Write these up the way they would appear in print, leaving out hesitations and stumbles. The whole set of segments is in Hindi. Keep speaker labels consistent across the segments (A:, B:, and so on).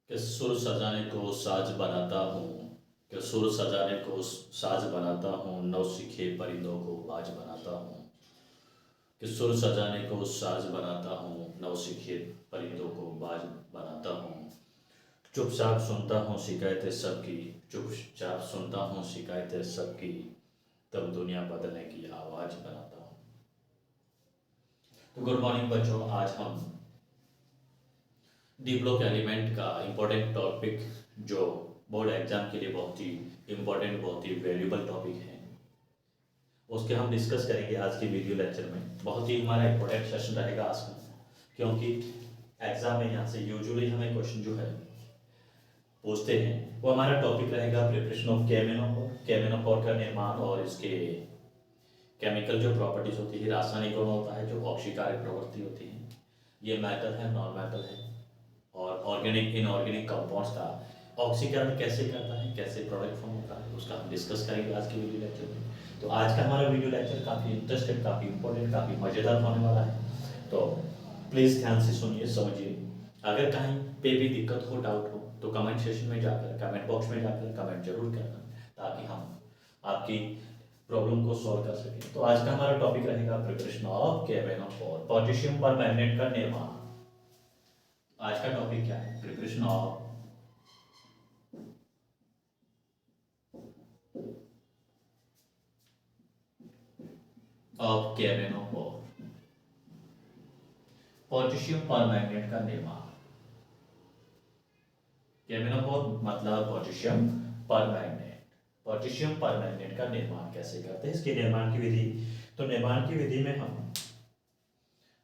A: कि सुर सजाने को साज बनाता हूँ, कि सुर सजाने को साज बनाता हूँ, नौसिखे परिंदों को बाज बनाता हूँ। कि सुर सजाने को साज बनाता हूँ, नौसिखे परिंदों को बाज बनाता हूँ। चुपचाप सुनता हूँ शिकायतें सबकी, चुपचाप सुनता हूँ शिकायतें सबकी, तब दुनिया बदलने की आवाज़ बनाता हूँ। तो गुड मॉर्निंग बच्चों, आज हम डी ब्लॉक एलिमेंट का इम्पोर्टेंट टॉपिक जो बोर्ड एग्जाम के लिए बहुत ही इम्पोर्टेंट, बहुत ही वैल्यूबल टॉपिक है, उसके हम डिस्कस करेंगे आज की वीडियो लेक्चर में। बहुत ही हमारा इम्पोर्टेंट सेशन रहेगा आज का, क्योंकि एग्जाम में यहाँ से यूजुअली हमें क्वेश्चन जो है पूछते हैं, वो हमारा टॉपिक रहेगा प्रिपरेशन ऑफ केमेनोफोर, केमेनोफोर का निर्माण और इसके केमिकल जो प्रॉपर्टीज होती है, रासायनिक गुण होता है, जो ऑक्सीकारक प्रवृत्ति होती है, ये मेटल है, नॉन मेटल है, और ऑर्गेनिक इनऑर्गेनिक कंपाउंड्स का ऑक्सीकरण कैसे करता है, कैसे प्रोडक्ट फॉर्म होता है, उसका हम डिस्कस करेंगे आज के वीडियो लेक्चर में। तो आज का हमारा वीडियो लेक्चर काफ़ी इंटरेस्टिंग, काफ़ी इंपॉर्टेंट, काफ़ी मज़ेदार होने वाला है। तो प्लीज़ ध्यान से सुनिए, समझिए। अगर कहीं पे भी दिक्कत हो, डाउट हो, तो कमेंट सेशन में जाकर, कमेंट बॉक्स में जाकर कमेंट जरूर करना, ताकि हम आपकी प्रॉब्लम को सॉल्व कर सकें। तो आज का हमारा टॉपिक रहेगा प्रिपरेशन ऑफ केमेनोफोर, पोटेशियम परमैंगनेट का निर्माण। आज का टॉपिक क्या है? प्रिपरेशन ऑफ केमेनोफोर, पोटेशियम परमैंगनेट का निर्माण। केमेनोफोर मतलब पोटेशियम परमैंगनेट। पोटेशियम परमैंगनेट का निर्माण कैसे करते हैं, इसके निर्माण की विधि। तो निर्माण की विधि में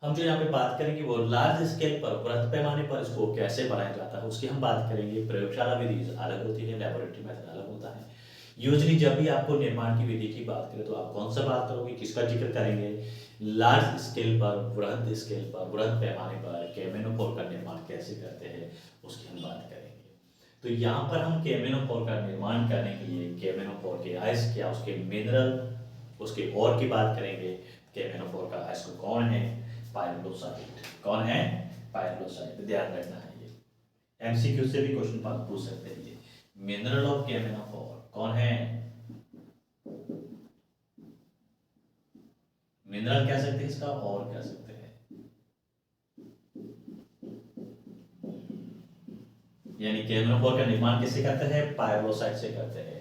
A: हम जो यहाँ पे बात करेंगे वो लार्ज स्केल पर, बृहद पैमाने पर इसको कैसे बनाया जाता है उसकी हम बात करेंगे। प्रयोगशाला विधि अलग होती है, लेबोरेटरी मेथड अलग होता है। यूजली जब भी आपको निर्माण की विधि की बात करें तो आप कौन सा बात करोगे, किसका जिक्र करेंगे? लार्ज स्केल पर, बृहद स्केल पर, बृहद पैमाने पर केमेनोफोर का निर्माण कैसे करते हैं उसकी हम बात करेंगे। तो यहाँ पर हम केमेनोफोर का निर्माण करने के लिए केमेनोफोर के अयस्क या उसके मिनरल, उसके और की बात करेंगे। केमेनोफोर का अयस्क कौन है? पाइरोलोसाइट। कौन है? पाइरोलोसाइट। ध्यान रखना है, ये एमसीक्यू से भी क्वेश्चन पूछ सकते हैं। ये मिनरल ऑफ केमेनोफोर कौन है? मिनरल कह सकते हैं इसका, और कह सकते हैं, यानी केमेनोफोर का निर्माण किससे करते हैं? पाइरोलोसाइट से करते हैं।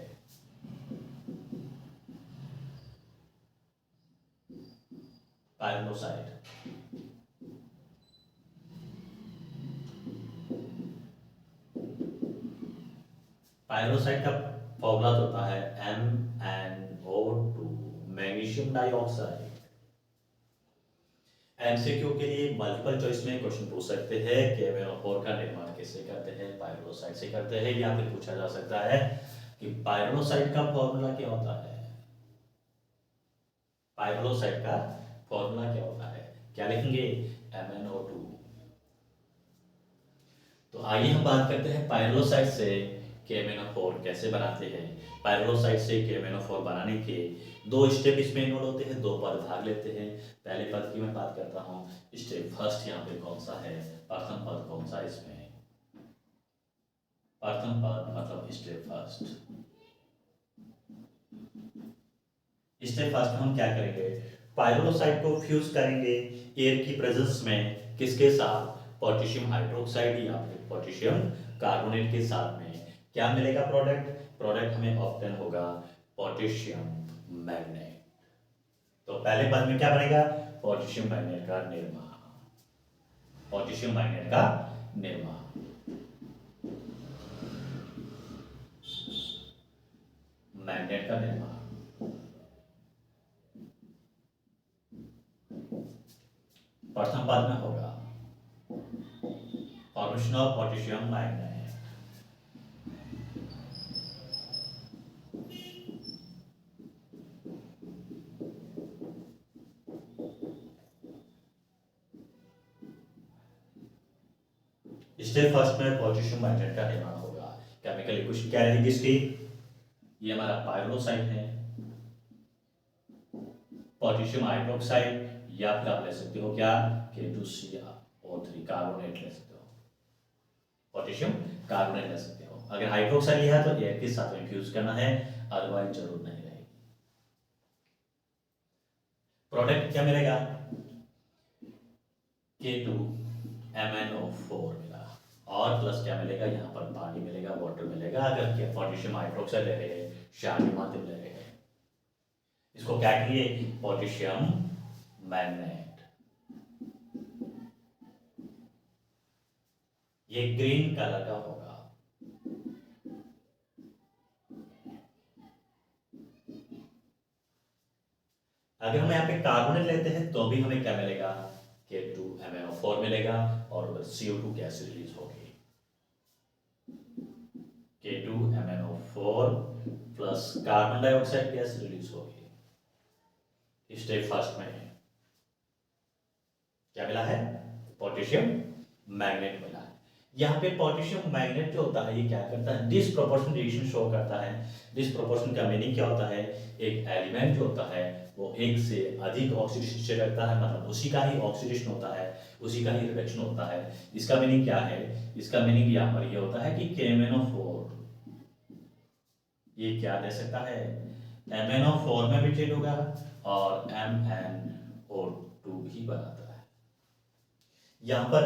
A: पाइरोलोसाइट। पाइरोसाइट का फॉर्मूला होता है MnO2, मैग्नीशियम डाइऑक्साइड। एमसीक्यू के लिए मल्टीपल चॉइस में क्वेश्चन पूछ सकते हैं कि केमेनोफोर का निर्माण किससे करते हैं? पाइरोसाइट से करते हैं। या फिर पूछा जा सकता है कि पाइरोसाइट का फॉर्मूला क्या होता है? पाइरोसाइट का फॉर्मूला क्या होता है? क्या लिखेंगे? MnO2। तो आइए हम बात करते हैं पाइरोसाइट से केमेनोफोर कैसे बनाते हैं। पाइरोसाइट से केमेनोफोर बनाने के दो स्टेप इसमें इन्वॉल्व होते हैं, दो पद भाग लेते हैं। पहले पद की मैं बात करता हूँ। स्टेप फर्स्ट यहाँ पे कौन सा है? प्रथम पद कौन सा इसमें? प्रथम पद मतलब स्टेप फर्स्ट। स्टेप फर्स्ट में हम क्या करेंगे? पाइरोसाइट को फ्यूज करेंगे एयर की प्रेजेंस में, किसके साथ? पोटेशियम हाइड्रोक्साइड या फिर पोटेशियम कार्बोनेट के साथ में। क्या मिलेगा प्रोडक्ट? प्रोडक्ट हमें ऑब्टेन होगा पोटेशियम मैग्नेट। तो पहले पद में क्या बनेगा? पोटेशियम मैग्नेट का निर्माण। पोटेशियम मैग्नेट का निर्माण, मैग्नेट का निर्माण। प्रथम पद में होगा formation of potassium magnet. Step first में पोटेशियम मैग्नेट का निर्माण होगा। केमिकल इक्वेशन क्या रहेगी इसकी? ये हमारा पाइरोसाइट है, पोटेशियम हाइड्रोक्साइड, या फिर आप ले सकते हो क्या? K2Cl3 कार्बोनेट ले सकते हो। पोटेशियम कार्बोनेट ले सकते हो। अगर हाइड्रोक्साइड लिया तो एयर के साथ में फ्यूज करना है, अदरवाइज जरूरत नहीं रहेगी। प्रोडक्ट क्या मिलेगा? K2MnO4 मिला, और प्लस क्या मिलेगा? यहाँ पर पानी मिलेगा, वाटर मिलेगा। अगर क्या पोटेशियम हाइड्रोक्साइड ले रहे हैं, क्षारीय माध्यम ले रहे हैं, इसको क्या करिए? Potassium magnet. ये ग्रीन कलर का होगा। अगर हम यहाँ पे कार्बोनेट लेते हैं तो भी हमें क्या मिलेगा? K2MnO4 मिलेगा, और CO2 गैस रिलीज होगी। K2MnO4 plus carbon dioxide gas release होगी। स्टेप फर्स्ट में क्या मिला है? पोटेशियम मैग्नेट मिला है। यहाँ पे पोटेशियम मैग्नेट जो होता है ये क्या करता है? डिसप्रोपोर्शनल रिएक्शन शो करता है। डिसप्रोपोर्शनल का मीनिंग क्या होता है? एक एलिमेंट जो होता है वो एक से अधिक ऑक्सीडेशन से करता है, मतलब उसी का ही ऑक्सीडेशन होता है, उसी का ही रिडक्शन होता है। इसका मीनिंग क्या है? इसका मीनिंग यहाँ पर ये होता है कि KMnO4 ये क्या दे सकता है? MnO4 में भी चेंज होगा और MnO2 भी बनाता है। यहाँ पर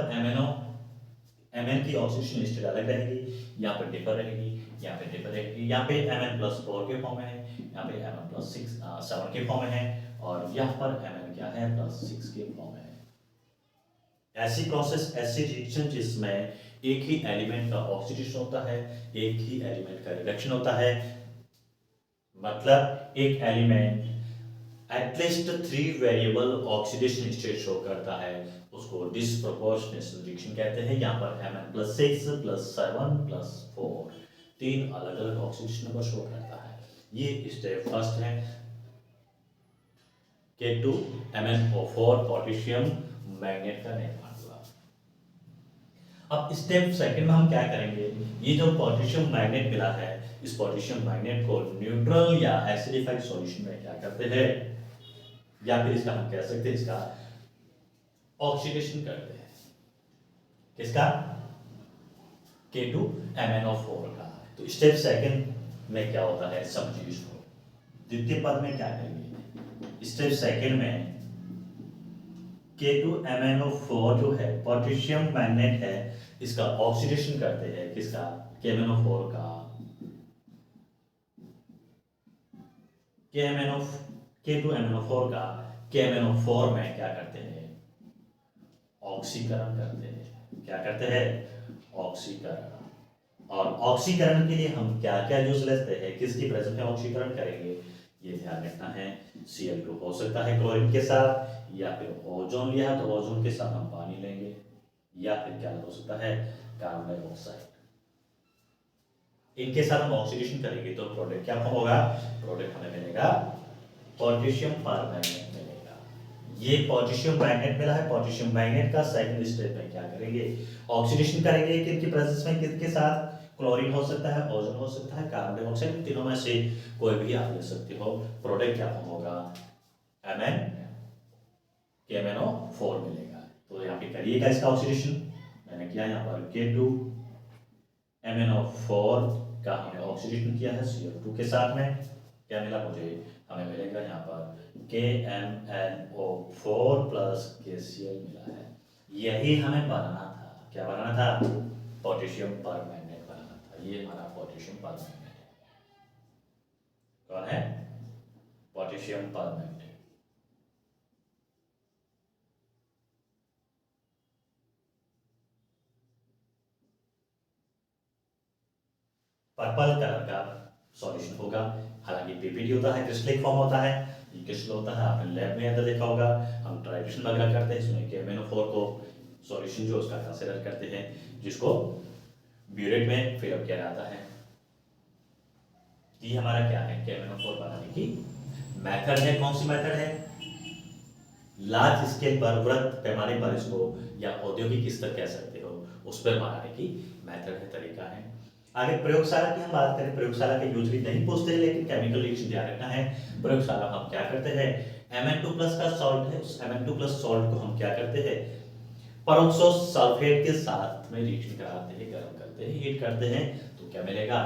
A: Mn की ऑक्सीडेशन स्टेट अलग रहेगी, यहाँ पर डिफर रहेगी, यहाँ पे डिफर रहेगी। यहाँ पे Mn+4 के फॉर्म में है, यहाँ पे Mn+7 के फॉर्म में है, और यहाँ पर Mn क्या है? +6 के फॉर्म में है। ऐसी प्रोसेस, ऐसी रिएक्शन जिसमें एक ही एलिमेंट का ऑक्सीडेशन होता है, एक ही एलिमेंट का रिडक्शन होता है, मतलब एक element at least 3 variable oxidation state show करता है, उसको डिसप्रोपोर्शनल रिएक्शन कहते हैं। यहाँ पर Mn+6 +7 +4 3 अलग अलग ऑक्सीडेशन को शो करता है। ये स्टेप फर्स्ट है। K2MnO4 पोटेशियम मैग्नेट का निर्माण हुआ। अब स्टेप सेकंड में हम क्या करेंगे? ये जो पोटेशियम मैग्नेट मिला है, इस पोटेशियम मैग्नेट को न्यूट्रल या एसिडिफाइड सॉल्यूशन में क्या करते हैं, या फिर इसका हम कह सकते हैं इसका ऑक्सीडेशन करते हैं। किसका? K2MnO4 का। तो स्टेप सेकंड में क्या होता है समझिए इसको। द्वितीय पद में क्या करेंगे? स्टेप सेकंड में K2MnO4 जो है पोटेशियम मैग्नेट है, इसका ऑक्सीडेशन करते हैं। किसका? KMnO4 का। K2MnO4 का KMnO4 में क्या करते हैं? ऑक्सीकरण करते हैं। क्या करते हैं? ऑक्सीकरण। और ऑक्सीकरण के लिए हम क्या क्या यूज लेते हैं? किसकी प्रेजेंस में ऑक्सीकरण करेंगे? ये ध्यान रखना है। Cl2 हो सकता है क्लोरीन के साथ, या फिर ओजोन लिया तो ओजोन के साथ हम पानी लेंगे, या फिर क्या हो सकता है? Carbon dioxide. इनके साथ हम ऑक्सीडेशन करेंगे तो प्रोडक्ट क्या होगा? प्रोडक्ट हमें मिलेगा पोटेशियम परमैंगनेट मिलेगा। ये पोटेशियम मैग्नेट मिला है। पोटेशियम मैग्नेट का सेकंड स्टेप में क्या करेंगे? ऑक्सीडेशन करेंगे। किसकी प्रेजेंस में? किसके साथ? क्लोरीन हो सकता है, ओजोन हो सकता है, कार्बन डाइऑक्साइड, तीनों में से कोई भी आप ले सकते हो। प्रोडक्ट क्या होगा? KMnO4 मिलेगा। तो यहाँ पे करिएगा इसका ऑक्सीडेशन। मैंने किया यहाँ पर K2MnO4 का हमने ऑक्सीडेशन किया है Cl2 के साथ में। क्या मिला मुझे? हमें मिलेगा यहाँ पर KMnO4 प्लस KCl मिला है। यही हमें बनाना था। क्या बनाना था? पोटेशियम परमैंगनेट बनाना था। ये हमारा पोटेशियम परमैंगनेट है। कौन है? Potassium permanganate. पर्पल कलर का सॉल्यूशन होगा। हालांकि पीपीटी होता है, क्रिस्टलिक फॉर्म होता है, ये क्रिस्टल होता है। आपने लैब में अंदर देखा होगा, हम ट्राइब्यूशन वगैरह करते हैं, इसमें KMnO4 को सॉल्यूशन जो उसका कंसीडर करते हैं, जिसको ब्यूरेट में फिलअप किया जाता है। ये हमारा क्या है? KMnO4 बनाने की मेथड है। कौन सी मेथड है? लार्ज स्केल पर, वृहत पैमाने पर इसको, या औद्योगिक स्तर कह सकते हो, उस पर बनाने की मेथड है, तरीका है। आगे प्रयोगशाला की हम बात करें। प्रयोगशाला के यूजली नहीं पूछते, लेकिन केमिकल रिएक्शन ध्यान रखना है। प्रयोगशाला हम क्या करते हैं? Mn2+ का सॉल्ट है, उस Mn2+ सॉल्ट को हम क्या करते हैं? परऑक्सो सल्फेट के साथ में रिएक्शन कराते हैं, गर्म करते हैं, हीट करते हैं, तो क्या मिलेगा?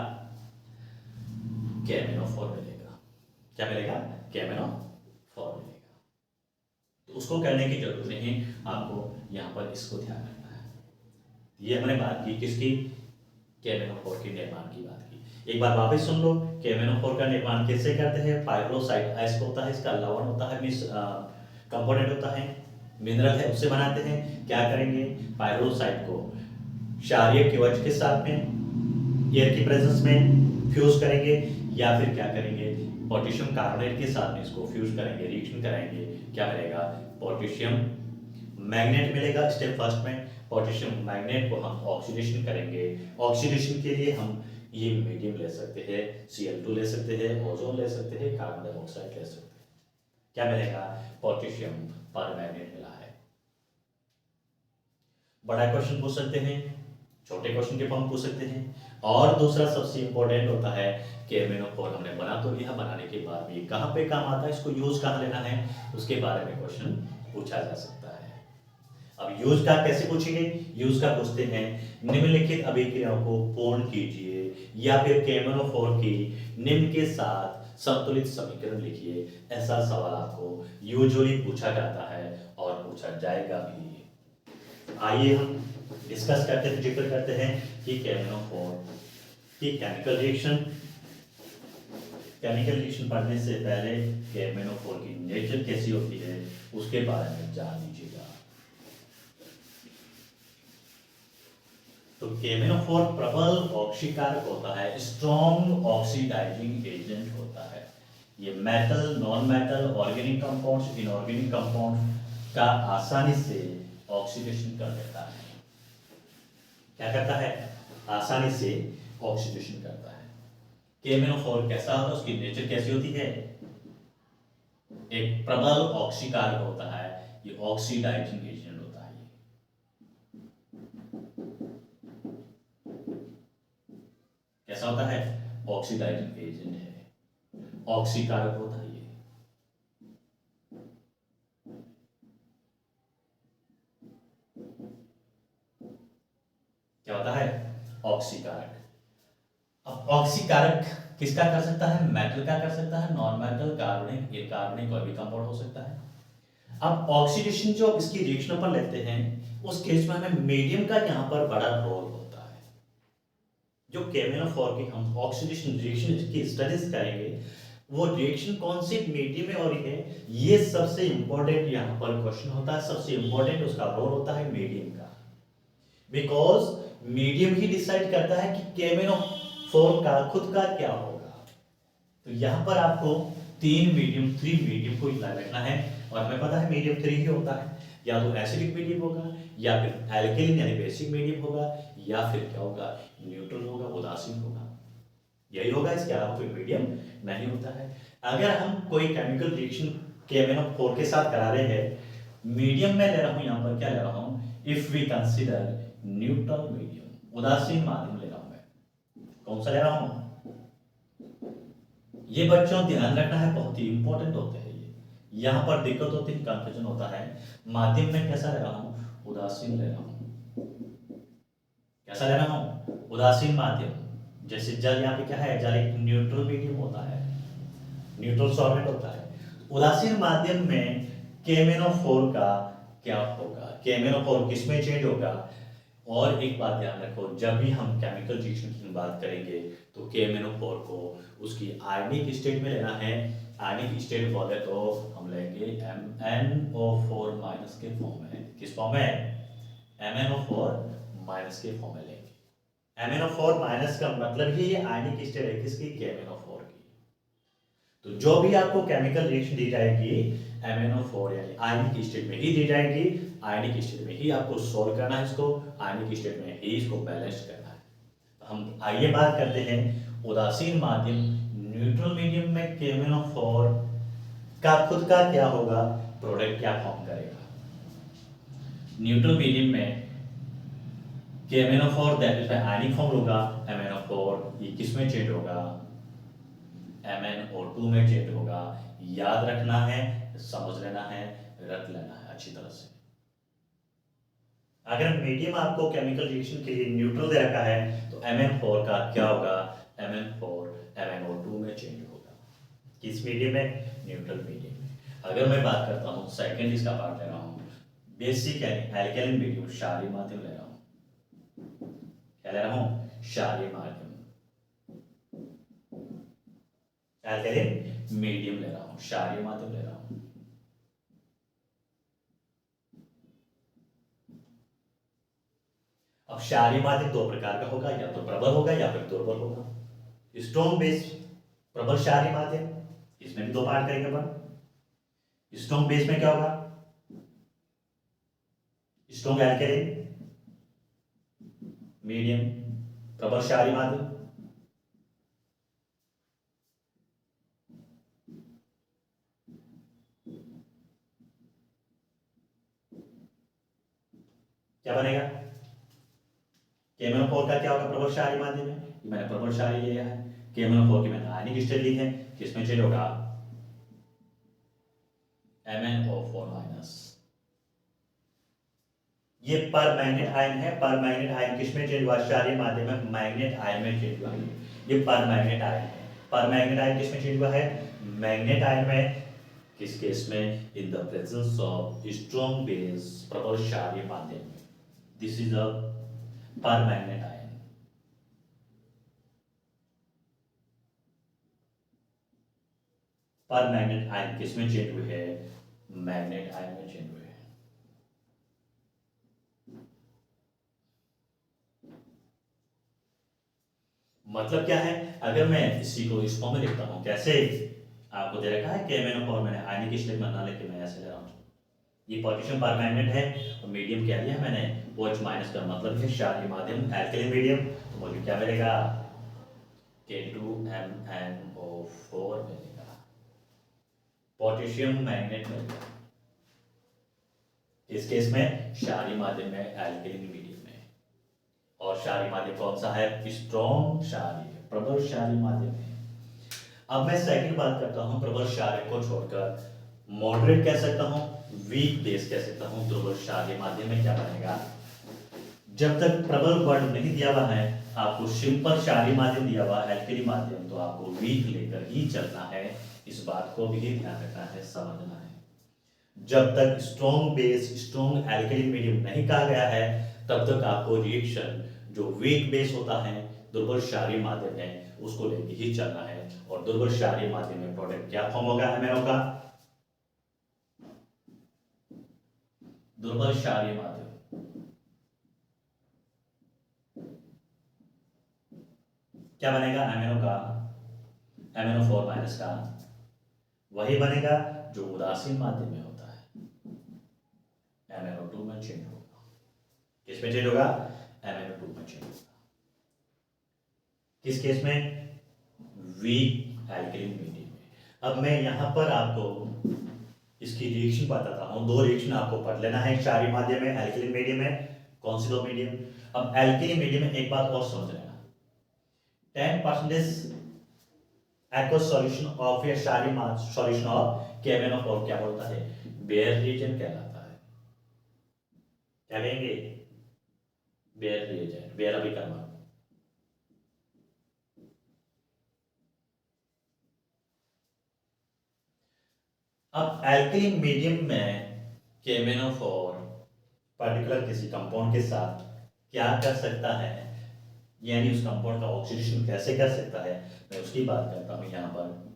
A: KMnO4 मिलेगा। क्या मिलेगा? KMnO4 मिलेगा। तो उसको करने की जरूरत नहीं है, आपको यहाँ पर इसको ध्यान रखना है। ये हमने बात की किसकी? KMnO4 के निर्माण की बात की। एक बार वापस सुन लो, KMnO4 का निर्माण कैसे करते हैं? पाइरोलोसाइट एसिड होता है, इसका लवण होता है, मिस कंपोनेंट होता है, मिनरल है, उससे बनाते हैं। क्या करेंगे? पाइरोलोसाइट को क्षारीय कवच के साथ में एयर की प्रेजेंस में फ्यूज करेंगे, या फिर क्या करेंगे? पोटेशियम कार्बोनेट के साथ में इसको फ्यूज करेंगे, रिएक्शन कराएंगे। क्या मिलेगा? पोटेशियम मैग्नेट मिलेगा। स्टेप फर्स्ट में पोटेशियम मैग्नेट को हम ऑक्सीडेशन करेंगे। ऑक्सीडेशन के लिए हम ये मीडियम ले सकते हैं, Cl2 ले सकते हैं, ओजोन ले सकते हैं, कार्बन डाइऑक्साइड ले सकते हैं। क्या मिलेगा? पोटेशियम परमैंगनेट मिला है। बड़ा क्वेश्चन पूछ सकते हैं, छोटे क्वेश्चन के फॉर्म पूछ सकते हैं। और दूसरा सबसे इंपॉर्टेंट होता है KMnO4 हमने बना तो लिया, बनाने के बाद में कहाँ पे काम आता है, इसको यूज कहाँ लेना है, उसके बारे में क्वेश्चन पूछा जा सकता है। अब यूज का कैसे पूछेंगे? यूज का पूछते हैं निम्नलिखित अभिक्रियाओं को पूर्ण कीजिए, या फिर KMnO4 की निम्न के साथ संतुलित समीकरण लिखिए। ऐसा सवाल आपको यूजुअली पूछा जाता है और पूछा जाएगा भी। आइए हम डिस्कस करते हैं, जिक्र करते हैं कि KMnO4 की केमिकल रिएक्शन पढ़ने से पहले KMnO4 की नेचर कैसी होती है उसके बारे में जान लीजिएगा। तो KMnO4 प्रबल ऑक्सीकारक होता है, स्ट्रॉन्ग ऑक्सीडाइजिंग एजेंट होता है। ये metal, non metal, organic compounds, inorganic compound का आसानी से ऑक्सीडेशन कर देता है। क्या करता है? आसानी से ऑक्सीडेशन करता है। KMnO4 कैसा होता है, उसकी नेचर कैसी होती है? एक प्रबल ऑक्सीकारक होता है, ये ऑक्सीडाइजिंग एजेंट होता है। कैसा होता है? ऑक्सीडाइजिंग एजेंट है, ऑक्सीकारक होता है ये। क्या होता है? ऑक्सीकारक। अब ऑक्सीकारक किसका कर सकता है? मेटल का कर सकता है, नॉन मेटल, कार्बनिक, इनकार्बनिक, कोई भी कंपाउंड हो सकता है। अब ऑक्सीडेशन जो इसकी रिएक्शन पर लेते हैं, उस केस में हमें मीडियम का यहाँ पर बड़ा रोल होता है। जो KMnO4 की हम ऑक्सीडेशन रिएक्शन की स्टडीज करेंगे, वो रिएक्शन कौन सी मीडियम में हो रही है, ये सबसे इंपॉर्टेंट यहाँ पर क्वेश्चन होता है। सबसे इंपॉर्टेंट उसका रोल होता है मीडियम का, बिकॉज मीडियम ही डिसाइड करता है कि KMnO4 का खुद का क्या होगा। तो यहाँ पर आपको तीन मीडियम, थ्री मीडियम को याद रखना है, और हमें पता है मीडियम थ्री ही होता है। या तो एसिडिक मीडियम होगा, या फिर एल्केलिन यानी बेसिक मीडियम होगा, या फिर क्या होगा? न्यूट्रल होगा, उदासीन होगा। यही होगा, इसके अलावा कोई मीडियम नहीं होता है। अगर हम कोई केमिकल रिएक्शन KMnO4 के साथ करा रहे हैं, मीडियम में ले रहा हूं, यहां पर क्या ले रहा हूं? If we consider neutral medium, उदासीन माध्यम ले रहा हूं मैं। कौन सा ले रहा हूं? ये बच्चों ध्यान रखना है, बहुत ही इंपॉर्टेंट होते हैं ये। यहां पर दिक्कत होती है, कंफ्यूजन होता है। माध्यम में कैसा ले रहा हूं? उदासीन ले रहा हूं। कैसा ले रहा हूं? उदासीन माध्यम। जैसे जल, यहाँ पे क्या है? जल एक न्यूट्रल मीडियम होता है, न्यूट्रल सॉल्वेंट होता है। उदासीन माध्यम में KMnO4 का क्या होगा? KMnO4 किसमें चेंज होगा? और एक बात ध्यान रखो, जब भी हम केमिकल रिएक्शन की बात करेंगे तो KMnO4 को उसकी आयनिक स्टेट में लेना है। आयनिक स्टेट बोले तो हम लेंगे MnO4 माइनस के फॉर्म में। किस फॉर्म में? MnO4 माइनस के फॉर्म में लेंगे। MnO4 माइनस का मतलब ही ये आयनिक स्टेट है किसकी? KMnO4 की। तो जो भी आपको केमिकल रिएक्शन दी जाएगी MnO4 यानी आयनिक स्टेट में ही दी जाएगी, आयनिक स्टेट में ही आपको सोल्व करना है इसको, आयनिक स्टेट में ही इसको बैलेंस करना है। तो हम आइए बात करते हैं उदासीन माध्यम, न्यूट्रल मीडियम में KMnO4 का खुद का क्या होगा, प्रोडक्ट क्या फॉर्म करेगा। न्यूट्रल मीडियम में KMnO4 that is ionic form होगा, MnO4 ये किस में चेंज होगा? MnO2 में चेंज होगा। याद रखना है, समझ लेना है, रख लेना है अच्छी तरह से। अगर मीडियम आपको केमिकल रिएक्शन के लिए न्यूट्रल दे रखा है तो MN4 का क्या होगा, MN4 MnO2 में चेंज होगा। किस मीडियम में, न्यूट्रल मीडियम में। अगर मैं बात करता हूँ सेकेंड इसका पार्ट ले रहा हूँ, बेसिक यानी एल्केलिन मीडियम, क्षारीय माध्यम ले रहा हूँ। क्या ले रहा हूँ, क्षारीय माध्यम, एल्केलिन मीडियम ले रहा हूँ, क्षारीय माध्यम ले रहा हूँ। अब क्षारीय माध्यम दो प्रकार का होगा, या तो प्रबल होगा या फिर दुर्बल होगा। स्ट्रॉन्ग बेस प्रबल क्षारीय माध्यम, इसमें भी दो पार्ट करेंगे अपन। स्ट्रॉन्ग बेस में क्या होगा, स्ट्रॉन्ग एल्केलिन मीडियम, प्रबल क्षारीय माध्यम। क्या बनेगा, KMnO4 का क्या होगा, प्रबल क्षारीय माध्यम में, ये मैंने प्रबल क्षारीय लिया है। KMnO4 की मैंने आयनिक स्टेट ली है, किसमें चेंज होगा, MnO4 माइनस। ये पर मैग्नेट आयन है, पर मैग्नेट आयन किसमें चेंज हुआ, क्षारीय माध्यम में मैग्नेट आयन में चेंज हुआ। ये पर मैग्नेट आयन है, पर मैग्नेट आयन किसमें चेंज हुआ है, मैग्नेट आयन में। किस केस में, in the presence of strong base, प्रबल क्षारीय माध्यम में। दिस इज अ पर मैग्नेट आयन। पर मैग्नेट आयन किसमें चेंज हुए हैं, मैग्नेट आयन में चेंज हुए हैं। मतलब क्या है, अगर मैं इसी को इस फॉर्म में लिखता हूं, कैसे, आपको दे रखा है KMnO4 मैंने आयनिक स्टेट बना लेके मैं ऐसे ले रहा हूं। ये पोटेशियम परमैंगनेट है और मीडियम क्या लिया मैंने, OH माइनस का मतलब है क्षारीय माध्यम, एल्कली मीडियम। तो मुझे क्या मिलेगा, K2MnO4 मिलेगा, पोटेशियम मैग्नेट मिलेगा। इस केस में क्षारीय माध्यम में, एल्कली मीडियम में। और क्षारीय माध्यम कौन सा है, स्ट्रॉन्ग क्षारीय, प्रबल क्षारीय माध्यम है। अब मैं सेकंड बात करता हूं, प्रबल क्षारीय को छोड़कर मॉडरेट कह सकता हूं, वीक बेस कह सकता हूं। दुर्बल क्षारीय माध्यम में क्या बनेगा, जब तक प्रबल वर्ण नहीं दिया हुआ है, आपको सिंपल क्षारीय माध्यम दिया हुआ है, एल्कली माध्यम, तो आपको वीक लेकर ही चलना है। इस बात को भी ध्यान रखना है, समझना है। जब तक strong base, strong alkali medium नहीं कहा गया है, तब तक आपको रिएक्शन जो वीक बेस होता है, दुर्बल क्षारीय माध्यम है, उसको लेके ही चलना है। और दुर्बल क्षारीय माध्यम में प्रोडक्ट क्या फॉर्म होगा, MnO का, दुर्बल क्षारीय माध्यम, क्या बनेगा, MnO का, MnO4 माइनस का वही बनेगा जो उदासीन माध्यम में होता है, MnO2 में चेंज होगा। किस में चेंज होगा, MnO2 में चेंज होगा। किस केस में, वीक एल्कलीन मीडियम में। अब मैं यहां पर आपको इसकी रिएक्शन बताता हूं, दो रिएक्शन आपको पढ़ लेना है, क्षारीय माध्यम में, एल्कलीन मीडियम में। कौन सी दो मीडियम, अब एल्कलीन मीडियम में एक बात और समझ लेना, 10% aqueous solution of a क्षारीय solution of KMnO4 क्या बोलता है, बेयर रिएजेंट कहलाता है। क्या कहेंगे, बेयर रिएजेंट, बेयर अभिकर्मक। अब एल्कलीन मीडियम में KMnO4 पर्टिकुलर किसी कंपाउंड के साथ क्या कर सकता है, यानी उस कंपाउंड का ऑक्सीडेशन कैसे कर सकता है, मैं उसकी बात करता हूं। यहाँ पर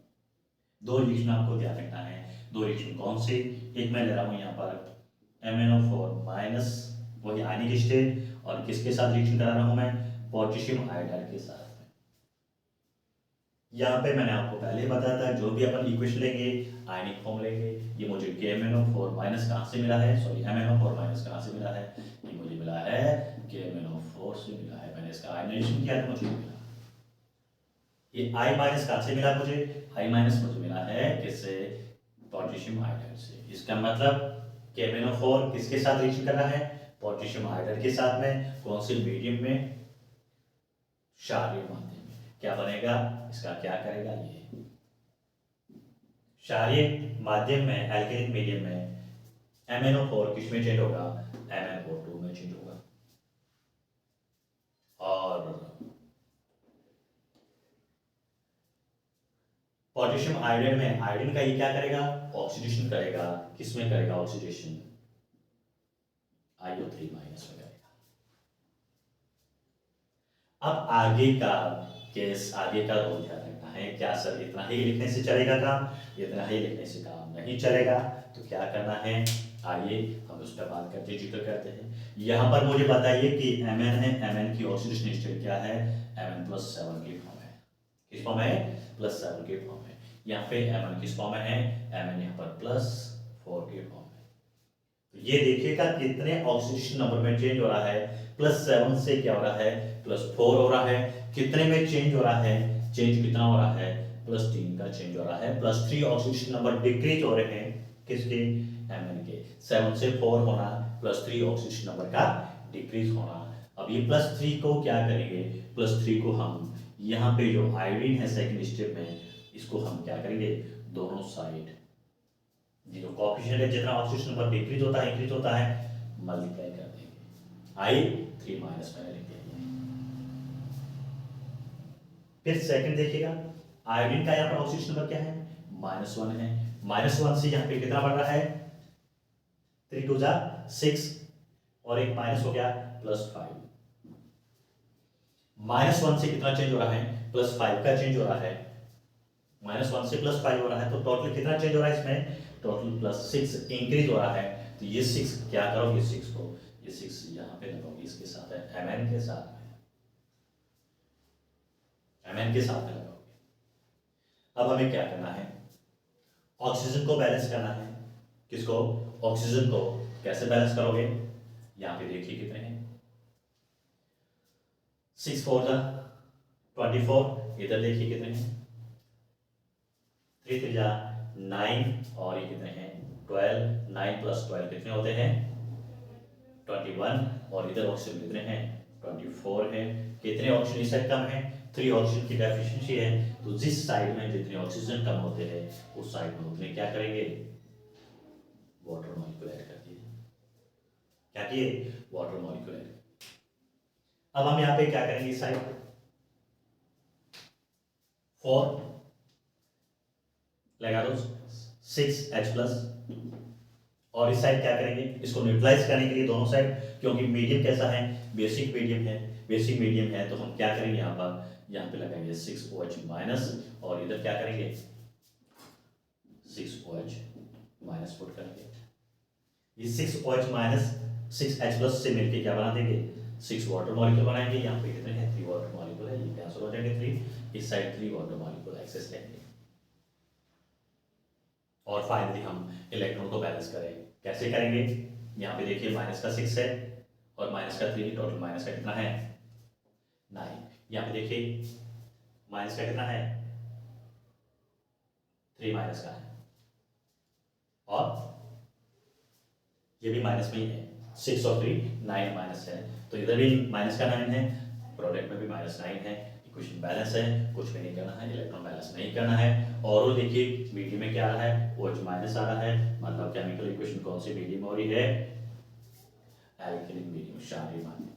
A: दो रिएक्शन आपको ध्यान रखना है। दो रिएक्शन कौन से, एक मैं ले रहा हूं यहाँ पर MnO4 माइनस, वही आयनिक स्टेट, और किसके साथ रिएक्शन करा रहा हूं मैं, पोटेशियम आयोडाइड के साथ। यहाँ पे मैंने आपको पहले ही बताया था, जो भी अपन इक्वेशन लेंगे, आयनिक फॉर्म लेंगे। ये मुझे KMnO4 माइनस कहाँ से मिला है, सॉरी MnO4 माइनस कहाँ से मिला है, ये मुझे मिला है KMnO4 से मिला है। मैंने इसका आयनाइजेशन किया तो मुझे मिला। ये I माइनस कहाँ से मिला मुझे, I माइनस मुझे मिला है किससे, पोटेशियम आयोडाइड से। इसका मतलब KMnO4 किसके साथ रिएक्शन कर रहा है, पोटेशियम आयोडाइड के साथ में। कौन से मीडियम में, क्षारीय माध्यम में। क्या बनेगा, इसका क्या करेगा, ये क्षारीय माध्यम में, एल्कलीन मीडियम में MnO4 किस में चेंज होगा, MnO2 में चेंज होगा। और पोटेशियम आयोडाइड में आयोडीन का ये क्या करेगा, ऑक्सीडेशन करेगा, किसमें करेगा ऑक्सीडेशन, IO3 माइनस में करेगा। अब आगे का केस, आगे का रोल ध्यान रखना है। क्या सर इतना ही लिखने से चलेगा काम, इतना ही लिखने से काम नहीं चलेगा, तो क्या करना है, आइए हम उस पर बात करते जिक्र करते हैं। यहाँ पर मुझे बताइए कि Mn है, Mn की ऑक्सीडेशन स्टेट क्या है, Mn+7 की फॉर्म है, किस फॉर्म है, +7 की फॉर्म है। यहाँ पे Mn किस फॉर्म में है, Mn यहाँ पर +4 की फॉर्म है। तो ये देखिएगा कितने ऑक्सीडेशन नंबर में चेंज हो रहा है, +7 से क्या हो रहा है, +4 हो रहा है। कितने में चेंज हो रहा है, चेंज कितना हो रहा है, +3 का चेंज हो रहा है। +3 ऑक्सीडेशन नंबर डिक्रीज हो रहे हैं, किसके, Mn के। 7 से 4 होना, +3 ऑक्सीडेशन नंबर का डिक्रीज होना। अब ये +3 को क्या करेंगे, +3 को हम यहाँ पे जो आयोडीन है सेकंड स्टेप में, इसको हम क्या करेंगे, दोनों साइड जो कोएफिशिएंट है, जितना ऑक्सीडेशन नंबर डिक्रीज होता है इंक्रीज होता है, मल्टीप्लाई कर देंगे, I3 माइनस में लिख देंगे। फिर सेकंड देखिएगा, आयोडीन का यहाँ पर ऑक्सीडेशन नंबर क्या है, -1 है। -1 से यहाँ पे कितना बढ़ रहा है, 3 2 6 और एक माइनस हो गया +5। -1 से कितना चेंज हो रहा है, +5 का चेंज हो रहा है। -1 से +5 हो रहा है, तो टोटल कितना चेंज हो रहा है इसमें, टोटल +6 इंक्रीज हो रहा है। तो ये 6 क्या करोगे, 6 को, ये 6 यहाँ पे लगाओगे, इसके साथ है, Mn के साथ में, Mn के साथ में लगाओगे। अब हमें क्या करना है, ऑक्सीजन को बैलेंस करना है, किसको, ऑक्सीजन को। कैसे बैलेंस करोगे, यहाँ पे देखिए कितने हैं, 6 4 24, इधर देखिए कितने हैं, 3 3 9 और ये कितने हैं 12, 9 + 12 कितने होते हैं 21, और इधर ऑक्सीजन कितने हैं 24 है। कितने ऑक्सीजन इस साइड कम है, 3 ऑक्सीजन की डेफिशिएंसी है, तो जिस साइड में जितने ऑक्सीजन कम होते हैं उस साइड में उतने क्या करेंगे, वाटर मॉलिक्यूल ऐड कर दिए, क्या किए, वाटर मॉलिक्यूल ऐड। अब हम यहाँ पे क्या करेंगे, इस साइड 4 लगा दो, 6H+, और इस साइड क्या करेंगे, इसको न्यूट्रलाइज करने के लिए दोनों साइड, क्योंकि मीडियम कैसा है, बेसिक मीडियम है, बेसिक मीडियम है, तो हम क्या करेंगे, यहाँ पे लगाएंगे 6OH- और इधर क्या करेंगे 6OH- पुट करेंगे। ये 6OH- 6H+ से मिलके क्या बना देंगे, 6 वाटर मॉलिक्यूल बनाएंगे। यहाँ पे कितने हैं, 3 वाटर मॉलिक्यूल है, ये कैंसिल हो जाएंगे 3, इस साइड 3 वाटर मॉलिक्यूल एक्सेस लेंगे। और फाइनली हम इलेक्ट्रॉन को बैलेंस करें, कैसे करेंगे, यहाँ पे देखिए -6 है और -3, टोटल माइनस का कितना है 9। यहाँ पे देखिए माइनस का कितना है 3 माइनस का है, और ये भी माइनस में ही है, 6 और 3 9 माइनस है, तो इधर भी माइनस का 9 है, प्रोडक्ट में भी -9 है। इक्वेशन बैलेंस है, कुछ भी नहीं करना है, इलेक्ट्रॉन बैलेंस नहीं करना है। और वो देखिए मीडियम में क्या आ रहा है, OH- आ रहा है, मतलब केमिकल इक्वेशन कौन सी मीडियम में हो रही है, एल्केलिक मीडियम, क्षारीय माध्यम।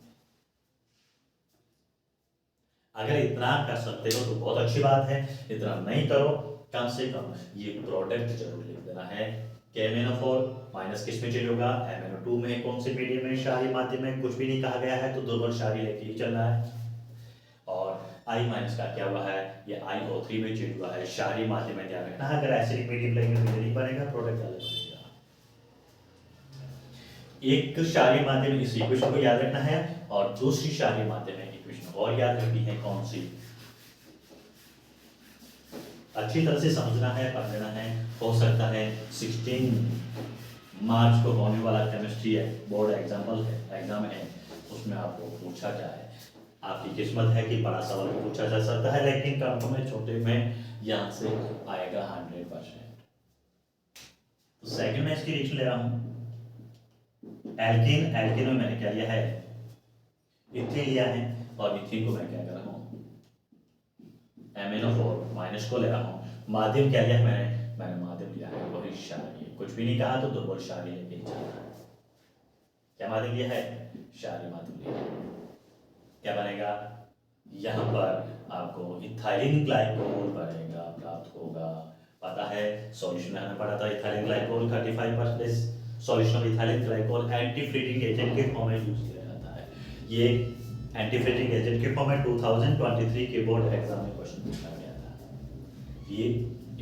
A: अगर इतना कर सकते हो तो बहुत अच्छी बात है, इतना नहीं करो, कम से कम ये प्रोडक्ट जरूर लिख देना है। KMnO4 माइनस किस में चेंज होगा, MnO2 में, कौन से मीडियम में, क्षारीय माध्यम में, कुछ भी नहीं कहा गया है तो दुर्बल क्षारीय लेके ही चलना है। और I- का क्या हुआ है, ये IO3 में चेंज हुआ है, क्षारीय माध्यम में ध्यान रखना है, अगर एसिडिक मीडियम लेंगे तो नहीं बनेगा, प्रोडक्ट अलग बनेगा। एक क्षारीय माध्यम इस इक्वेशन को याद रखना है, और दूसरी क्षारीय माध्यम में इक्वेशन और याद रखनी है, कौन सी, अच्छी तरह से समझना है, पढ़ लेना है। हो सकता है 16 मार्च को होने वाला केमिस्ट्री है बोर्ड एग्जाम है, उसमें आपको पूछा जाए, आपकी किस्मत है कि बड़ा सवाल भी पूछा जा सकता है, लेकिन कम में छोटे में यहाँ से आएगा 100%। तो सेकंड में इसकी रिएक्शन ले रहा हूँ, एल्केन में मैंने क्या लिया है, इथीन लिया है, और इथीन को मैं क्या कर रहा हूँ, MnO4 माइनस को ले रहा हूँ। माध्यम क्या लिया है मैंने माध्यम लिया है वही क्षारीय, कुछ भी नहीं कहा तो दुर्बल क्षारीय लेके ही चलना है। क्या मान लिया है? क्षारीय माध्यम लिया है। क्या बनेगा? यहाँ पर आपको इथाइलिन ग्लाइकोल बनेगा, प्राप्त होगा। पता है सॉल्यूशन में हमें पढ़ा था ethylene glycol 35% solution of ethylene glycol anti freezing agent के फॉर्म में यूज किया जाता है। ये एंटी फ्रीजिंग एजेंट के फॉर्म में 2023 के बोर्ड एग्जाम में क्वेश्चन पूछा गया था। ये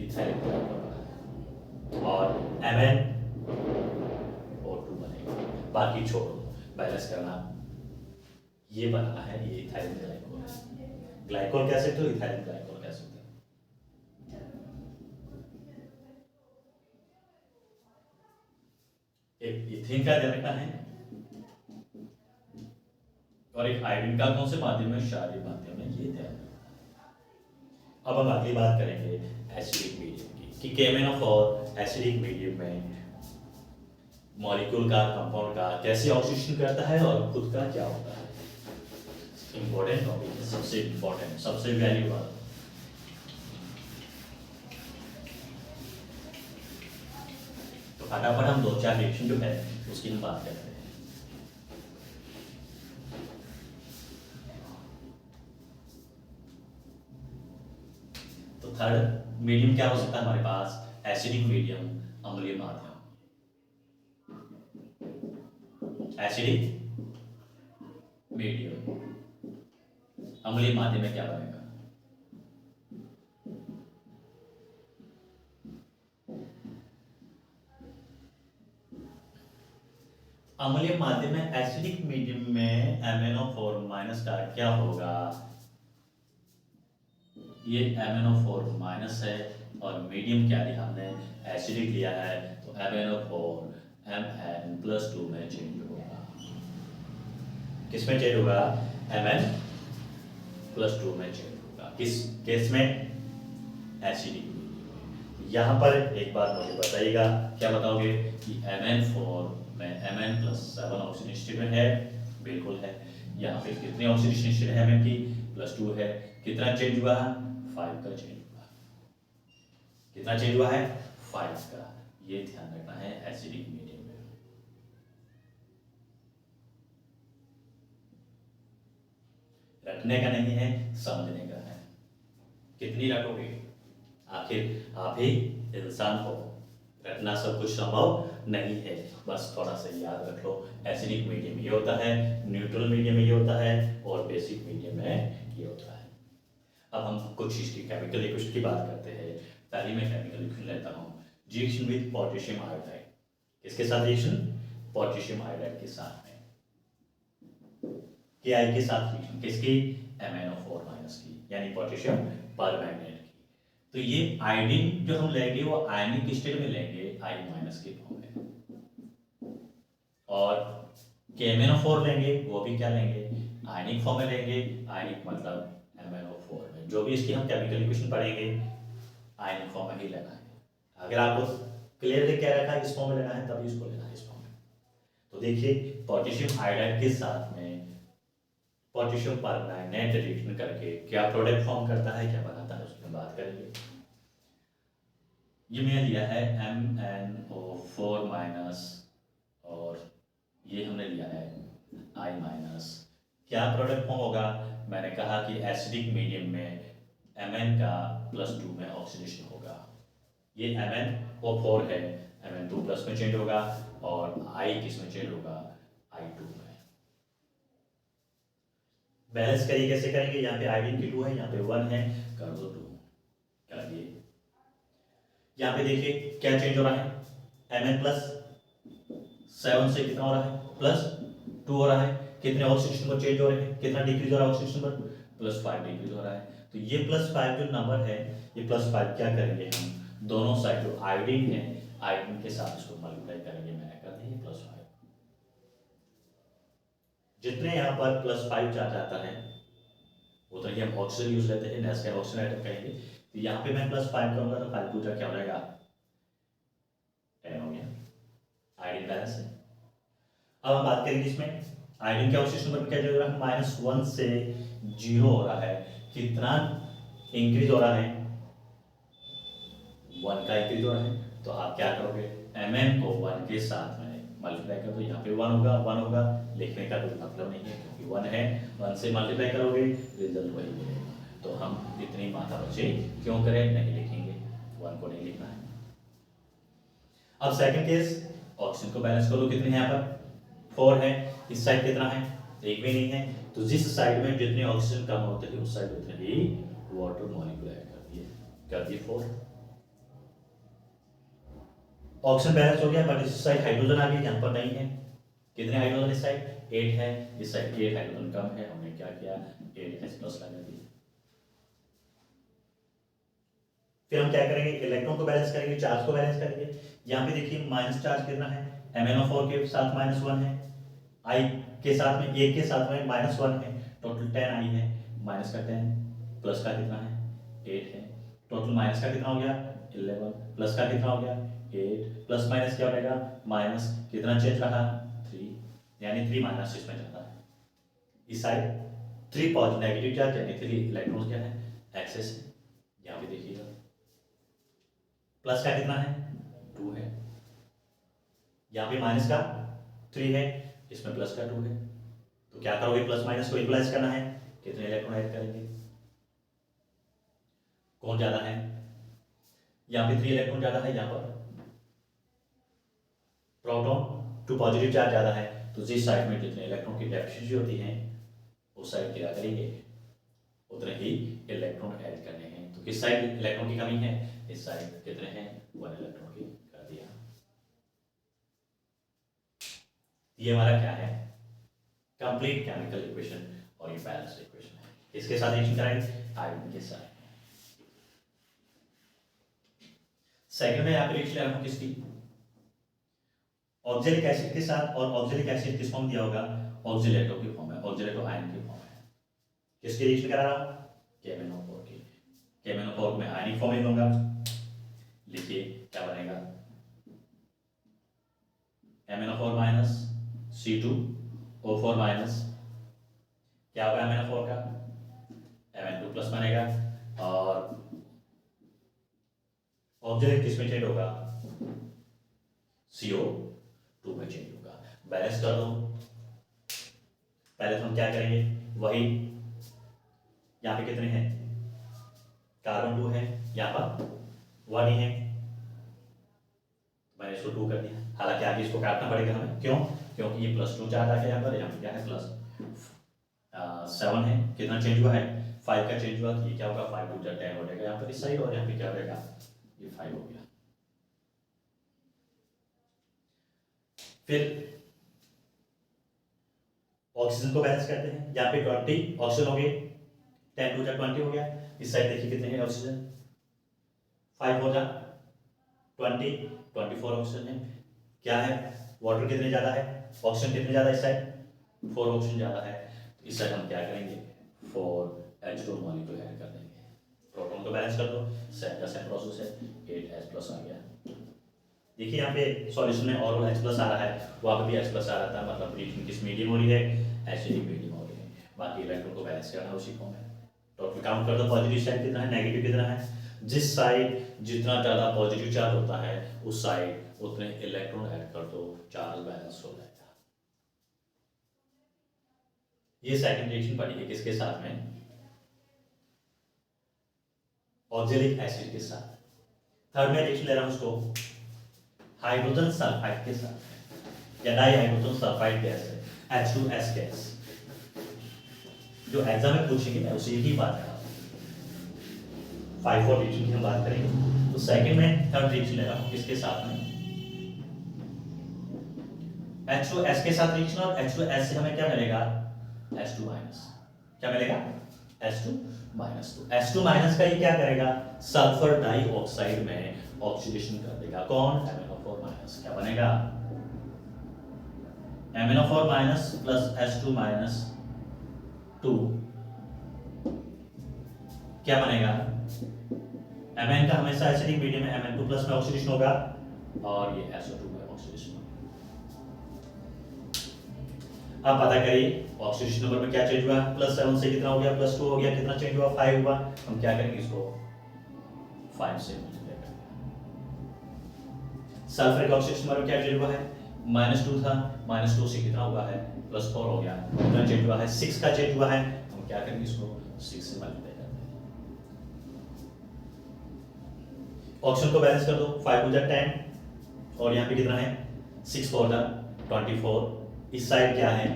A: इथाइलिन ग्लाइकोल और MnO2 बनेगा। बाकी छोड़ो, बैलेंस करना, ये बनाना है। ये इथाइलिन ग्लाइकोल है। ग्लाइकोल कह सकते हो, इथाइलिन ग्लाइकोल कह सकते हो। एक इथेन का ध्यान रखना है और एक आयोडीन का कौन से माध्यम में? क्षारीय माध्यम में, ये ध्यान रखना है। अब हम अगली बात करेंगे एसिडिक मीडियम की कि KMnO4 एसिडिक मीडियम में मॉलिक्यूल का, कंपाउंड का कैसे ऑक्सीडेशन करता है और खुद का क्या होता है। इंपॉर्टेंट टॉपिक है, सबसे इंपॉर्टेंट, सबसे वैल्यूएबल। तो फटाफट हम 2-4 रिएक्शन जो है उसकी हम बात करते हैं। तो थर्ड मीडियम क्या हो सकता है हमारे पास? एसिडिक मीडियम, अम्लीय माध्यम। एसिडिक मीडियम अम्लीय माध्यम में क्या बनेगा? अम्लीय माध्यम में एसिडिक मीडियम में MnO4 माइनस का क्या होगा? ये MnO4 माइनस है और मीडियम क्या लिया हमने? एसिडिक लिया है, तो MnO4 Mn+2 में चेंज होगा। किस में चेंज होगा? Mn+2 में चेंज होगा। किस केस में? एसिडिक। यहाँ पर एक बात मुझे बताइएगा, क्या बताओगे कि Mn4 में Mn+7 ऑक्सीजन स्टेट में है? बिल्कुल है। यहाँ पे कितने ऑक्सीडेशन स्टेट है Mn की? +2 है। कितना चेंज हुआ? 5 का चेंज हुआ। कितना चेंज हुआ है? 5 का। ये ध्यान रखना है एसिडिक मीडियम में। रटने का नहीं है, समझने का है। कितनी रटोगे? आखिर आप ही इंसान हो, रटना सब कुछ संभव नहीं है। बस थोड़ा सा याद रख लो, एसिडिक मीडियम ये होता है, न्यूट्रल मीडियम ये होता है और बेसिक मीडियम में ये होता है। अब हम कुछ इसकी केमिकल इक्वेशन की बात करते हैं। पहले मैं केमिकल इक्वेशन लेता हूँ। Reaction with potassium iodide. किसके साथ रिएक्शन? पोटेशियम आयोडाइड के साथ में। के आई के साथ रिएक्शन किसकी? MnO4 माइनस की, यानी पोटेशियम परमैंगनेट की। तो ये आयोडीन जो हम लेंगे वो आयनिक स्टेट में लेंगे, I- के फॉर्म में। और KMnO4 लेंगे, वो भी क्या लेंगे? आयनिक फॉर्म में लेंगे। आयनिक मतलब MnO4 में। जो भी इसकी हम केमिकल इक्वेशन पढ़ेंगे आयनिक फॉर्म में ही लेना है। अगर आपको क्लियरली क्या रखा है इस फॉर्म में लेना है, तभी इसको लेना है इस फॉर्म में। तो देखिए पोटेशियम आयोडाइड के साथ में पोटेशियम परमैंगनेट रिएक्शन करके क्या प्रोडक्ट फॉर्म करता है, क्या बनाता है, उसकी बात करेंगे। ये मैंने लिया है MnO4 माइनस और ये हमने लिया है I-। क्या प्रोडक्ट फॉर्म होगा? मैंने कहा कि एसिडिक मीडियम में Mn का +2 में ऑक्सीडेशन होगा। ये MnO4 है, Mn2+ में चेंज होगा और I किस में चेंज होगा? I2 में। बैलेंस करिए, कैसे करेंगे? यहाँ पे आयोडीन की 2 है, यहाँ पे 1 है, कर दो 2 कर दिए। यहाँ पे देखिए क्या चेंज हो रहा है? Mn+7 से कितना हो रहा है? +2 हो रहा है। कितने ऑक्सीडेशन पर चेंज हो रहे हैं? कितना डिक्रीज हो रहा है ऑक्सीडेशन पर? +5 डिक्रीज हो रहा है। तो ये +5 जो नंबर है, ये +5 क्या करेंगे हम? दोनों साइड जो आयोडीन है, आयोडीन के साथ इसको मल्टीप्लाई करेंगे। मैंने कर दिया +5। जितने यहाँ पर +5 जाता है उतना ही हम ऑक्सीजन यूज लेते हैं, नेस्कैफ ऑक्सीजन आइटम कहेंगे। तो यहाँ पे मैं +5 करूंगा तो 5 2 क्या हो जाएगा? 10 हो गया। आयोडीन बैलेंस है। अब हम बात करेंगे इसमें आयोडीन के ऑक्सीडेशन नंबर क्या चल रहा है? -1 से 0 हो रहा है। कितना इंक्रीज हो रहा है? 1 का इंक्रीज हो रहा है। तो आप क्या करोगे? Mn को 1 के साथ में मल्टीप्लाई कर दो, यहाँ पे 1 होगा, लिखने का कोई मतलब नहीं है क्योंकि 1 है, 1 से मल्टीप्लाई करोगे रिजल्ट वही मिलेगा। तो हम इतनी मात्रा बचे क्यों करें, नहीं लिखेंगे, 1 को नहीं लिखना है। अब सेकंड केस, ऑक्सीजन को बैलेंस कर लो, कितने हैं यहाँ पर 4 है, इस साइड कितना है, एक भी नहीं है, तो जिस साइड में जितने ऑक्सीजन कम होते थे उस साइड उतने ही वाटर मॉलिक्यूल ऐड कर दिए 4। ऑक्सीजन बैलेंस हो गया, बट इस साइड हाइड्रोजन आ गया, यहाँ पर नहीं है, कितने हाइड्रोजन इस साइड 8 है, इस साइड 8 हाइड्रोजन कम है, हमने क्या किया 8H+ लगा दिया। फिर हम क्या करेंगे, इलेक्ट्रॉन को बैलेंस करेंगे, चार्ज को बैलेंस करेंगे। यहाँ पे देखिए माइनस चार्ज कितना है, MnO4 के साथ -1 है, I के साथ में 1 के साथ में -1 है, टोटल 10 I है, माइनस का 10, प्लस का कितना है 8 है, टोटल माइनस का कितना हो गया 11, प्लस का कितना हो गया 8, प्लस माइनस क्या हो जाएगा माइनस, कितना चेंज रहा 3, यानी 3 माइनस इसमें जाता है, इस साइड 3 पॉजिटिव नेगेटिव चार्ज यानी 3 इलेक्ट्रॉन क्या है एक्सेस है। यहाँ पे देखिएगा प्लस का कितना है 2 है, यहाँ पे माइनस का 3 है, इसमें प्लस का 2 है, तो क्या करोगे प्लस माइनस को इक्वलाइज करना है, कितने इलेक्ट्रॉन ऐड करेंगे, कौन ज्यादा है, यहाँ पे 3 इलेक्ट्रॉन ज्यादा है, यहाँ पर प्रोटॉन 2 पॉजिटिव चार्ज ज्यादा है, तो जिस साइड में जितने इलेक्ट्रॉन की डेफिशिएंसी होती है उस साइड क्या करेंगे उतने ही इलेक्ट्रॉन ऐड करने हैं। तो किस साइड इलेक्ट्रॉन की कमी है, इस साइड कितने हैं 1 इलेक्ट्रॉन की कर दिया। ये हमारा क्या है कंप्लीट केमिकल इक्वेशन और ये बैलेंस इक्वेशन है, इसके साथ रिएक्शन कराएंगे आयरन के साथ। सेकंड में यहाँ पे रिएक्शन ले रहा हूँ किसकी, ऑक्जेलिक एसिड के साथ, और ऑक्जेलिक एसिड किस फॉर्म दिया होगा ऑक्जेलेटो की फॉर्म है, ऑक्जेलेटो आयन की फॉर्म है, किसकी रिएक्शन करा रहा हूँ KMnO4 की, KMnO4 में आयनिक फॉर्म में लूंगा, लिखिए क्या बनेगा MnO4 माइनस C2O4 माइनस क्या होगा MnO4 का Mn2 प्लस बनेगा, और ऑक्जेलिक किसमें चेंज होगा CO2 में चेंज होगा। बैलेंस कर दो, पहले तो हम क्या करेंगे वही, यहाँ पे कितने हैं कार्बन 2 है, यहाँ पर 1 ही है, मैंने इसको 2 कर दिया, हालांकि आगे इसको काटना पड़ेगा हमें, क्यों क्योंकि ये +2 चार्ज आ गया यहाँ पर, यहाँ पे क्या है +7 है, कितना चेंज हुआ है 5 का चेंज हुआ, तो ये क्या होगा 5 2 10 हो जाएगा यहाँ पर इस साइड, और यहाँ पे क्या हो जाएगा ये 5 हो गया। फिर ऑक्सीजन को बैलेंस करते हैं, यहाँ पे 20 ऑक्सीजन हो गए, 10 2 20 हो गया, इस साइड देखिए कितने हैं ऑक्सीजन 5 हो जा 20 24 ऑक्सीजन है, क्या है वाटर कितने ज्यादा है, ऑक्सीजन कितने ज्यादा, इस साइड 4 ऑक्सीजन ज्यादा है, तो इस साइड हम क्या करेंगे 4H2 मॉलिक्यूल ऐड कर देंगे। प्रोटॉन को बैलेंस कर दो, सेम का सेम प्रोसेस है 8H+ आ गया, देखिए यहाँ पे सॉल्यूशन में और H+ आ रहा है, वहाँ पे भी H+ आ रहा था, मतलब रिएक्शन किस मीडियम हो रही है एसिडिक मीडियम हो रही है, बाकी इलेक्ट्रॉन को बैलेंस करना है उसी फॉर्म में। टोटल काउंट कर दो, पॉजिटिव साइड कितना है नेगेटिव कितना है, जिस साइड जितना ज़्यादा पॉजिटिव चार्ज होता है उस साइड उतने इलेक्ट्रॉन ऐड कर दो, चार्ज बैलेंस हो जाएगा। ये सेकंड रिएक्शन पड़ी है किसके साथ में ऑक्जेलिक एसिड के साथ। थर्ड में रिएक्शन ले रहा हूँ उसको हाइड्रोजन सल्फाइड के साथ, या डाई हाइड्रोजन सल्फाइड गैस है H2S गैस, जो एग्जाम में पूछेंगे मैं उसी की बात कर रहा हूँ, 5 रिएक्शन की हम बात करेंगे। तो सेकंड में थर्ड रिएक्शन ले रहा हूँ किसके साथ में H2S के साथ रिएक्शन, और H2S से हमें क्या मिलेगा H2 माइनस, क्या मिलेगा H2 माइनस, तो H2 माइनस का ये क्या करेगा सल्फर डाइऑक्साइड में ऑक्सीडेशन कर देगा, कौन MnO4 माइनस, क्या बनेगा MnO4 minus plus H2 minus 2 क्या बनेगा, Mn का हमेशा एसिडिक मीडियम में Mn2 प्लस में ऑक्सीडेशन होगा, और ये SO2 में ऑक्सीडेशन होगा। अब पता करिए ऑक्सीडेशन नंबर में क्या चेंज हुआ, +7 से कितना हो गया +2 हो गया, कितना चेंज हुआ 5 हुआ, हम क्या करेंगे इसको 5 से मल्टीप्लाई करेंगे। सल्फर का ऑक्सीडेशन में क्या चेंज हुआ है, -2 था, -2 से कितना हुआ है, +4 हो गया, कितना चेंज हुआ है, 6 का चेंज हुआ है। हम क्या करेंगे, इसको 6 से मल्टीप्लाई कर देंगे। ऑप्शन को बैलेंस कर दो, 5 × 10 और यहाँ पे कितना है, 6 × 24। इस साइड क्या है,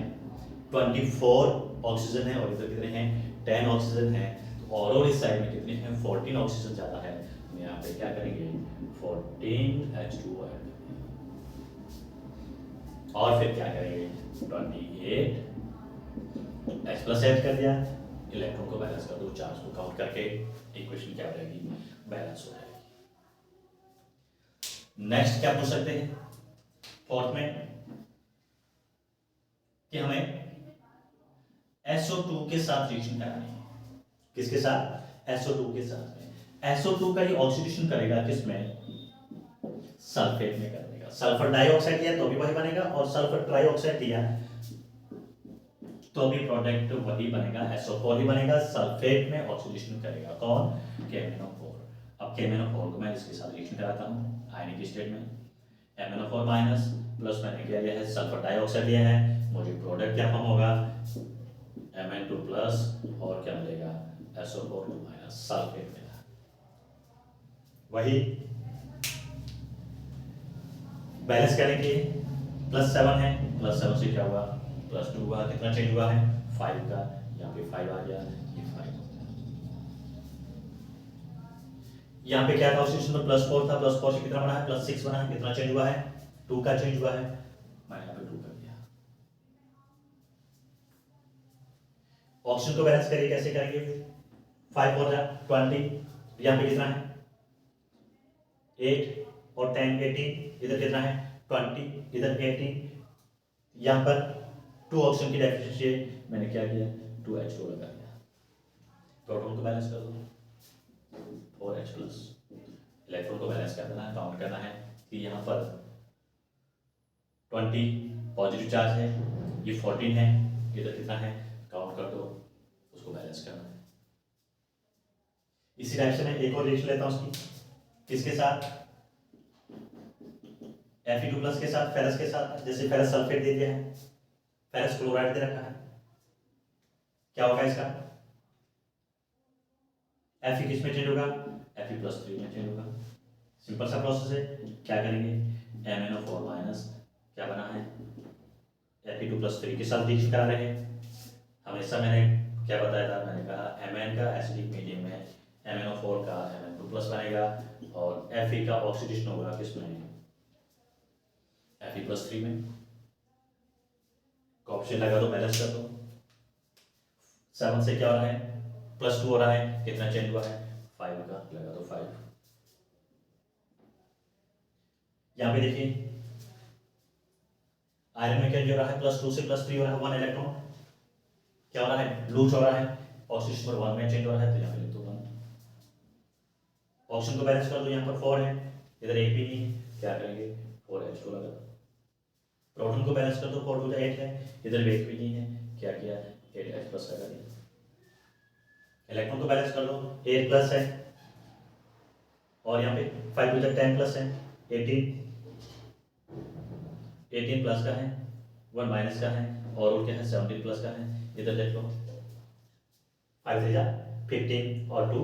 A: 24 ऑक्सीजन है और इधर कितने हैं, 10 ऑक्सीजन है। और इस साइड में कितने हैं, 14 ऑक्सीजन ज़्यादा है। हम यहाँ पे क्या करेंगे, 14 H2O ऐड करेंगे और फिर क्या करेंगे, 28 H+ ऐड कर दिया। इलेक्ट्रॉन को बैलेंस कर दो, चार्ज को काउंट करके इक्वेशन क्या रहेगी, बैलेंस हो जाएगी। नेक्स्ट क्या पूछ सकते हैं, फोर्थ में कि हमें SO2 के साथ रिएक्शन करानी है। किसके साथ, SO2 के साथ में। SO2 का ये ऑक्सीडेशन करेगा किसमें, सल्फेट में कर देगा। सल्फर डाइऑक्साइड दिया तो भी वही बनेगा और सल्फर ट्राइऑक्साइड दिया तो भी प्रोडक्ट वही बनेगा, SO4 ही बनेगा। सल्फेट में ऑक्सीडेशन करेगा कौन, KMnO4। अब KMnO4 को मैं इसके साथ रिएक्शन कराता हूँ आयनिक स्टेट में। MnO4- प्लस मैंने क्या लिया है, सल्फर डाइऑक्साइड लिया है, मुझे प्रोडक्ट क्या फॉर्म होगा, Mn2+ और क्या मिलेगा, SO4 सल्फेट मिला। वही बैलेंस करेंगे, +7 है, +7 से क्या हुआ, +2 हुआ, कितना चेंज हुआ है, 5 का, यहाँ पे 5 आ गया, ये 5 हो गया। यहाँ पे क्या था, ऑक्सीडेशन में +4 था, +4 से कितना बना है, +6 बना है, कितना चेंज हुआ है, 2 का चेंज हुआ है, मैंने यहाँ पे 2 कर दिया। ऑक्सीजन को बैलेंस करिए, कैसे करेंगे, 5 × 20, यहाँ पे कितना है 8 और 10 18, इधर कितना है 20, इधर 18, यहाँ पर 2 ऑक्सीजन की डेफिशिएंसी है, मैंने क्या किया 2H2 लगा दिया। प्रोटॉन को बैलेंस कर दो, 4H+। इलेक्ट्रॉन को बैलेंस कर देना है, काउंट करना है कि यहाँ पर 20 पॉजिटिव चार्ज है, ये 14 है, इधर कितना है, काउंट कर दो, उसको बैलेंस करना है। इसी डायरेक्शन में एक और रिएक्शन लेता हूँ उसकी, किसके साथ, Fe2+ के साथ, फेरस के साथ। जैसे फेरस सल्फेट दे दिया है, फेरस क्लोराइड दे रखा है, क्या होगा इसका, Fe किस में चेंज होगा, Fe+3 में चेंज होगा। सिंपल सा प्रोसेस है, क्या करेंगे, MnO4- क्या बना है, Fe2+3 के साथ रिएक्शन करा रहे हैं। हमेशा मैंने क्या बताया था, मैंने कहा Mn का एसिडिक मीडियम में MnO4 का Mn2+ बनेगा और Fe का ऑक्सीडेशन होगा किसमें, Fe+3 में। ऑप्शन लगा दो, बैलेंस कर दो, 7 से क्या हो रहा है, +2 हो रहा है, कितना चेंज हुआ है, 5 का, लगा दो 5। यहाँ पे देखिए आयरन में क्या हो रहा है, +2 से +3 हो रहा है, 1 इलेक्ट्रॉन क्या हो रहा है, लूज हो रहा है, ऑक्सीजन पर 1 में चेंज हो रहा है, तो यहाँ पे लिख दो 1। ऑप्शन को बैलेंस कर दो, यहाँ पर 4 है, इधर एक भी नहीं है, क्या करेंगे 4H2 लगा दो। प्रोटॉन को बैलेंस कर दो, 4 × 8 है, इधर एक भी नहीं है, क्या किया 8H+ लगा दिया। इलेक्ट्रॉन को बैलेंस कर दो, 8+ है और यहाँ पे 5 × 10+ है, 18 प्लस का है, 1 माइनस का है और क्या है 17 प्लस का है। इधर देख लो 5 3 15 और 2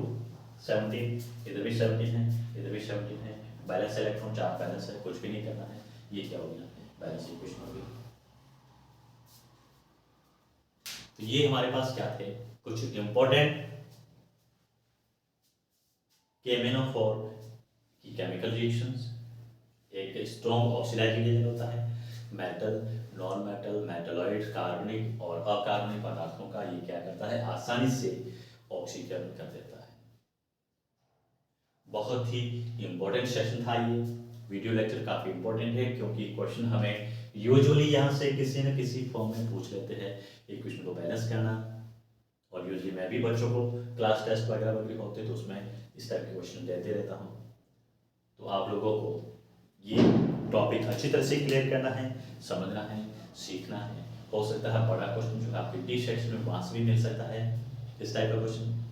A: 17, इधर भी 17 है, इधर भी 17 है। बैलेंस इलेक्ट्रॉन, 4 बैलेंस है, कुछ भी नहीं करना है। ये क्या हो गया, बैलेंस इक्वेशन हो गई। तो ये हमारे पास क्या थे, कुछ इंपॉर्टेंट KMnO4 की केमिकल रिएक्शंस। एक स्ट्रॉन्ग ऑक्सीडाइजिंग होता है, मेटल, नॉन मेटल, मेटलॉइड, कार्बनिक और अकार्बनिक पदार्थों का ये क्या करता है, आसानी से ऑक्सीकरण कर देता है। बहुत ही इंपॉर्टेंट सेशन था ये वीडियो लेक्चर, काफ़ी इंपॉर्टेंट है क्योंकि क्वेश्चन हमें यूजुअली यहाँ से किसी न किसी फॉर्म में पूछ लेते हैं इक्वेशन को बैलेंस करना। और यूजुअली मैं भी बच्चों को क्लास टेस्ट वगैरह होते तो उसमें इस टाइप के क्वेश्चन देते रहता हूँ। तो आप लोगों को ये टॉपिक अच्छी तरह से क्लियर करना है, समझना है, सीखना है। हो सकता है बड़ा क्वेश्चन जो आपके डी सेक्शन में मार्क्स भी मिल सकता है, इस टाइप का क्वेश्चन।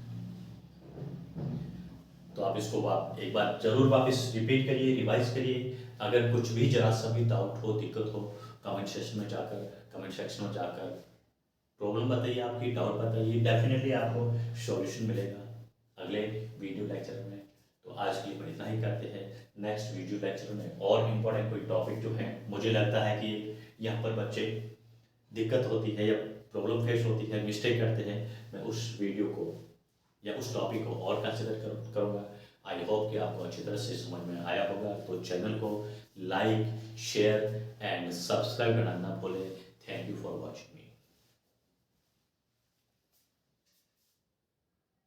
A: तो तो आप इसको एक बार ज़रूर वापस रिपीट करिए, रिवाइज करिए। अगर कुछ भी जरा सा भी डाउट हो, दिक्कत हो, कमेंट सेक्शन में जाकर प्रॉब्लम बताइए, आपकी डाउट बताइए, डेफिनेटली आपको सॉल्यूशन मिलेगा अगले वीडियो लेक्चर में। तो आज के लिए इतना ही करते हैं। नेक्स्ट वीडियो लेक्चर में और इम्पोर्टेंट कोई टॉपिक जो है, मुझे लगता है कि यहाँ पर बच्चे दिक्कत होती है या प्रॉब्लम फेस होती है, मिस्टेक करते हैं, मैं उस वीडियो को या उस टॉपिक को और कंसिडर करूँगा। आई होप कि आपको अच्छी तरह से समझ में आया होगा। तो चैनल को लाइक, शेयर एंड सब्सक्राइब करना ना भूलें। Thank you for watching.